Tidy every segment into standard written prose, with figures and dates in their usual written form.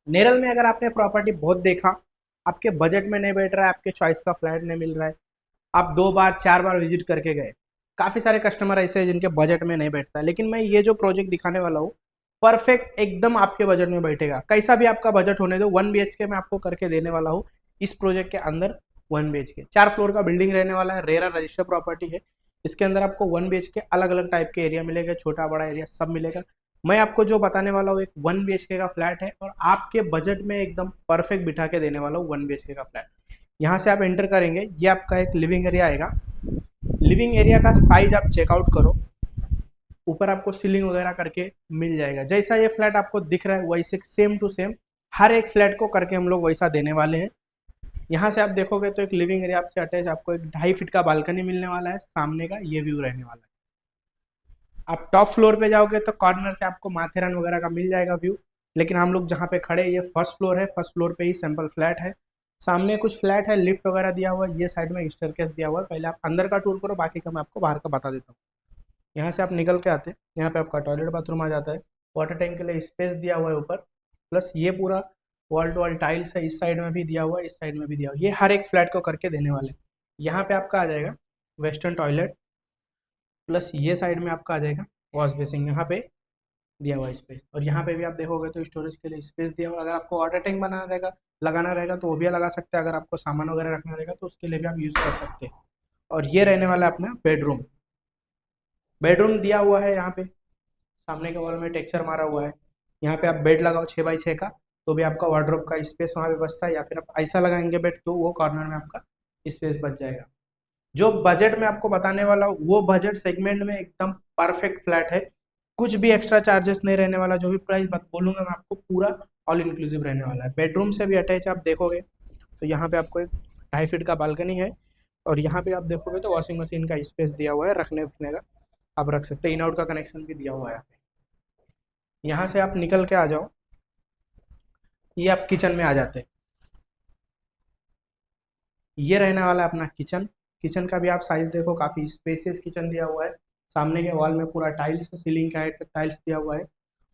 नेरल में अगर आपने प्रॉपर्टी बहुत देखा, आपके बजट में नहीं बैठ रहा है, आपके चॉइस का फ्लैट नहीं मिल रहा है, आप 2 बार 4 बार विजिट करके गए, काफ़ी सारे कस्टमर ऐसे हैं जिनके बजट में नहीं बैठता है, लेकिन मैं ये जो प्रोजेक्ट दिखाने वाला हूँ परफेक्ट एकदम आपके बजट में बैठेगा। कैसा भी आपका बजट होने दो, 1 BHK में आपको करके देने वाला हूँ इस प्रोजेक्ट के अंदर। 1 BHK 4 फ्लोर का बिल्डिंग रहने वाला है, रेरा रजिस्टर प्रॉपर्टी है। इसके अंदर आपको 1 BHK अलग अलग टाइप के एरिया मिलेगा, छोटा बड़ा एरिया सब मिलेगा। मैं आपको जो बताने वाला हूँ एक 1 BHK का फ्लैट है और आपके बजट में एकदम परफेक्ट बिठा के देने वाला हूँ 1 BHK का फ्लैट। यहाँ से आप एंटर करेंगे, ये आपका एक लिविंग एरिया आएगा। लिविंग एरिया का साइज आप चेकआउट करो, ऊपर आपको सीलिंग वगैरह करके मिल जाएगा। जैसा ये फ्लैट आपको दिख रहा है वैसे सेम टू सेम हर एक फ्लैट को करके हम लोग वैसा देने वाले हैं। यहाँ से आप देखोगे तो एक लिविंग एरिया आपसे अटैच आपको एक 2.5 फीट का बालकनी मिलने वाला है, सामने का ये व्यू रहने वाला है। आप टॉप फ्लोर पे जाओगे तो कॉर्नर से आपको माथेरान वगैरह का मिल जाएगा व्यू, लेकिन हम लोग जहाँ पे खड़े ये फर्स्ट फ्लोर है, फर्स्ट फ्लोर पे ही सैंपल फ्लैट है। सामने कुछ फ्लैट है, लिफ्ट वगैरह दिया हुआ है, ये साइड में स्टेयरकेस दिया हुआ है। पहले आप अंदर का टूर करो, बाकी का मैं आपको बाहर का बता देता हूँ। यहाँ से आप निकल के आते हैं, यहाँ पे आपका टॉयलेट बाथरूम आ जाता है, वाटर टैंक के लिए स्पेस दिया हुआ है ऊपर, प्लस ये पूरा वॉल टू वॉल टाइल्स है, इस साइड में भी दिया हुआ है, इस साइड में भी दिया हुआ है। ये हर एक फ्लैट को करके देने वाले हैं। यहाँ पे आपका आ जाएगा वेस्टर्न टॉयलेट, प्लस ये साइड में आपका आ जाएगा वॉश बेसिंग, यहाँ पे दिया हुआ स्पेस। और यहाँ पे भी आप देखोगे तो स्टोरेज के लिए स्पेस दिया हुआ। अगर आपको वाटर टैंक बनाना रहेगा, लगाना रहेगा तो वो भी लगा सकते हैं। अगर आपको सामान वगैरह रखना रहेगा तो उसके लिए भी आप यूज़ कर सकते हैं। और ये रहने वाला है अपना बेडरूम। बेडरूम दिया हुआ है, यहाँ पे सामने के वॉल में टेक्सचर मारा हुआ है। यहाँ पे आप बेड लगाओ 6x6 का, तो भी आपका वार्डरोब का स्पेस वहाँ पे बचता है, या फिर आप ऐसा लगाएंगे बेड तो वो कॉर्नर में आपका स्पेस बच जाएगा। जो बजट में आपको बताने वाला हूँ वो बजट सेगमेंट में एकदम परफेक्ट फ्लैट है। कुछ भी एक्स्ट्रा चार्जेस नहीं रहने वाला, जो भी प्राइस बोलूंगा मैं आपको पूरा ऑल इंक्लूसिव रहने वाला है। बेडरूम से भी अटैच आप देखोगे तो यहाँ पे आपको एक 2.5 फीट का बालकनी है। और यहाँ पे आप देखोगे तो वॉशिंग मशीन का स्पेस दिया हुआ है, रखने उखने का आप रख सकते हैं। इन आउट का कनेक्शन भी दिया हुआ है यहाँ पे। यहाँ से आप निकल के आ जाओ, ये आप किचन में आ जाते हैं। ये रहने वाला है अपना किचन। किचन का भी आप साइज देखो, काफ़ी स्पेसियस किचन दिया हुआ है। सामने के वॉल में पूरा टाइल्स, सीलिंग के हाइट तक टाइल्स दिया हुआ है।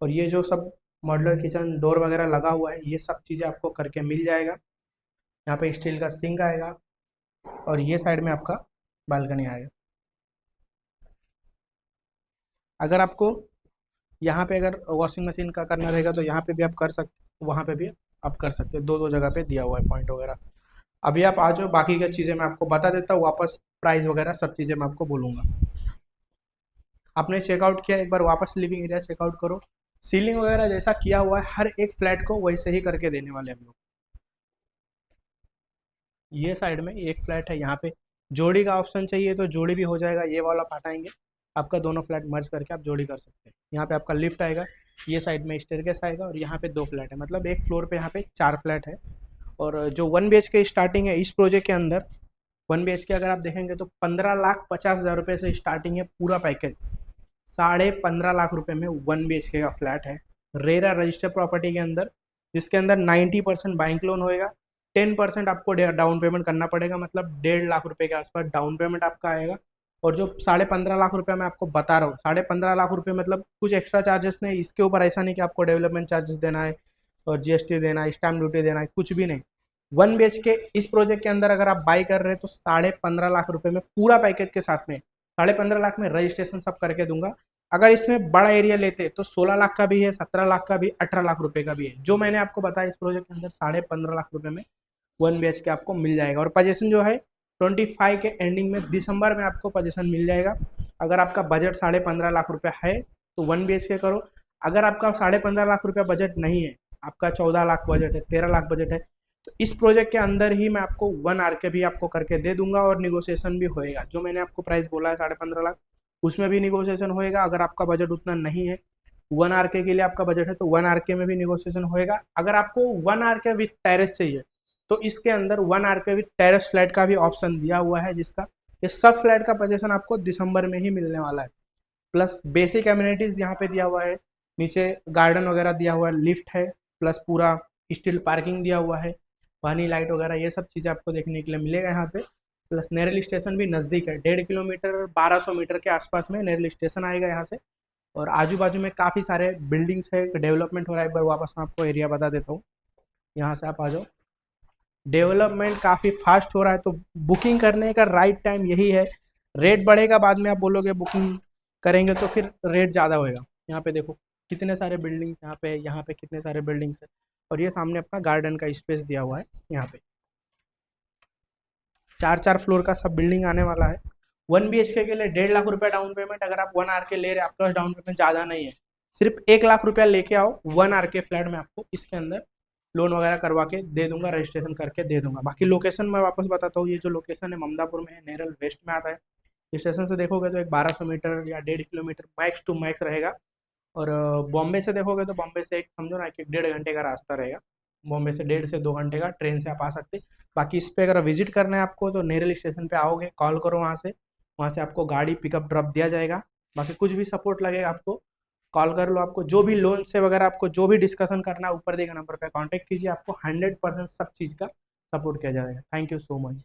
और ये जो सब मॉड्यूलर किचन डोर वगैरह लगा हुआ है, ये सब चीज़ें आपको करके मिल जाएगा। यहाँ पे स्टील का सिंक आएगा और ये साइड में आपका बालकनी आएगा। अगर आपको यहाँ पे अगर वॉशिंग मशीन का करना रहेगा तो यहाँ पे भी आप कर सकते, वहाँ पे भी आप कर सकते हैं। दो दो जगह पे दिया हुआ है पॉइंट वगैरह। अभी आप आ जाओ, बाकी की चीज़ें मैं आपको बता देता हूँ, वापस प्राइस वगैरह सब चीज़ें मैं आपको बोलूँगा। आपने चेकआउट किया, एक बार वापस लिविंग एरिया चेकआउट करो। सीलिंग वगैरह जैसा किया हुआ है हर एक फ्लैट को वैसे ही करके देने वाले हम लोग। ये साइड में एक फ्लैट है, यहाँ पे जोड़ी का ऑप्शन चाहिए तो जोड़ी भी हो जाएगा, ये वाला हटाएंगे आपका, दोनों फ्लैट मर्ज करके आप जोड़ी कर सकते हैं। यहाँ पे आपका लिफ्ट आएगा, ये साइड में स्टेयरकेस आएगा और यहाँ पे 2 फ्लैट है, मतलब एक फ्लोर पे यहाँ पे 4 फ्लैट है। और जो 1 BHK स्टार्टिंग है इस प्रोजेक्ट के अंदर, 1 BHK अगर आप देखेंगे तो 15,50,000 रुपये से स्टार्टिंग है पूरा पैकेज। 15.5 लाख रुपए में 1 BHK का फ्लैट है, रेरा रजिस्टर प्रॉपर्टी के अंदर, जिसके अंदर 90% बैंक लोन होएगा। 10% आपको डाउन पेमेंट करना पड़ेगा, मतलब 1.5 लाख रुपए के आसपास डाउन पेमेंट आपका आएगा। और जो 15.5 लाख रुपए मैं आपको बता रहा हूँ, 15.5 लाख रुपए मतलब कुछ एक्स्ट्रा चार्जेस नहीं, इसके ऊपर ऐसा नहीं कि आपको डेवलपमेंट चार्जेस देना है और GST देना है, स्टैम्प ड्यूटी देना है, कुछ भी नहीं। 1 BHK इस प्रोजेक्ट के अंदर अगर आप बाई कर रहे हैं तो 15.5 लाख रुपए में पूरा पैकेज के साथ में 15.5 लाख में रजिस्ट्रेशन सब करके दूंगा। अगर इसमें बड़ा एरिया लेते तो 16 लाख का भी है, 17 लाख का भी, 18 लाख रुपए का भी है। जो मैंने आपको बताया इस प्रोजेक्ट के अंदर 15.5 लाख रुपए में 1 BHK आपको मिल जाएगा। और पोजीशन जो है 25 के एंडिंग में दिसंबर में आपको पोजीशन मिल जाएगा। अगर आपका बजट 15.5 लाख रुपए है तो 1 BHK करो। अगर आपका 15.5 लाख रुपया बजट नहीं है, आपका 14 लाख बजट है, 13 लाख बजट है, तो इस प्रोजेक्ट के अंदर ही मैं आपको 1 RK भी आपको करके दे दूंगा और निगोशिएशन भी होएगा। जो मैंने आपको प्राइस बोला है 15.5 लाख, उसमें भी निगोशिएशन होएगा। अगर आपका बजट उतना नहीं है, 1 RK के लिए आपका बजट है तो 1 RK में भी निगोशिएशन होएगा। अगर आपको 1 RK विथ टेरेस चाहिए तो इसके अंदर 1 RK विथ टेरेस फ्लैट का भी ऑप्शन दिया हुआ है, जिसका ये सब फ्लैट का पोजीशन आपको दिसंबर में ही मिलने वाला है। प्लस बेसिक एमिनिटीज यहाँ पे दिया हुआ है, नीचे गार्डन वगैरह दिया हुआ है, लिफ्ट है, प्लस पूरा स्टील पार्किंग दिया हुआ है, पानी लाइट वगैरह ये सब चीज़ें आपको देखने के लिए मिलेगा यहाँ पे। प्लस नेरल स्टेशन भी नज़दीक है, 1.5 किलोमीटर 1200 मीटर के आसपास में नेरल स्टेशन आएगा यहाँ से। और आजू बाजू में काफ़ी सारे बिल्डिंग्स है, डेवलपमेंट हो रहा है। एक बार वापस मैं आपको एरिया बता देता हूँ। यहाँ से आप आ जाओ। डेवलपमेंट काफ़ी फास्ट हो रहा है, तो बुकिंग करने का राइट टाइम यही है। रेट बढ़ेगा बाद में, आप बोलोगे बुकिंग करेंगे तो फिर रेट ज़्यादा होएगा। यहाँ पे देखो कितने सारे बिल्डिंग्स यहाँ पे कितने सारे बिल्डिंग्स है, और ये सामने अपना गार्डन का स्पेस दिया हुआ है। यहाँ पे 4-4 फ्लोर का सब बिल्डिंग आने वाला है। 1 BHK के लिए 1.5 लाख रुपया डाउन पेमेंट, अगर आप 1 RK ले रहे हैं, आपका डाउन पेमेंट ज़्यादा नहीं है, सिर्फ 1 लाख रुपया लेके आओ। 1 RK फ्लैट में आपको इसके अंदर लोन वगैरह करवा के दे दूंगा, रजिस्ट्रेशन करके दे दूंगा। बाकी लोकेशन मैं वापस बताता हूँ, ये जो लोकेशन है ममदापुर में है, नेरल वेस्ट में आता है। स्टेशन से देखोगे तो एक 1200 मीटर या 1.5 किलोमीटर मैक्स टू मैक्स रहेगा। और बॉम्बे से देखोगे तो बॉम्बे से एक समझो ना कि 1.5 घंटे का रास्ता रहेगा। बॉम्बे से 1.5 से 2 घंटे का ट्रेन से आप आ सकते। बाकी इस पे अगर विजिट करना है आपको तो नेरल स्टेशन पे आओगे, कॉल करो वहाँ से आपको गाड़ी पिकअप ड्रॉप दिया जाएगा। बाकी कुछ भी सपोर्ट लगेगा आपको कॉल कर लो। आपको जो भी लोन से वगैरह आपको जो भी डिस्कशन करना है ऊपर देगा नंबर पे कांटेक्ट कीजिए, आपको 100% सब चीज़ का सपोर्ट किया जाएगा। Thank you so much.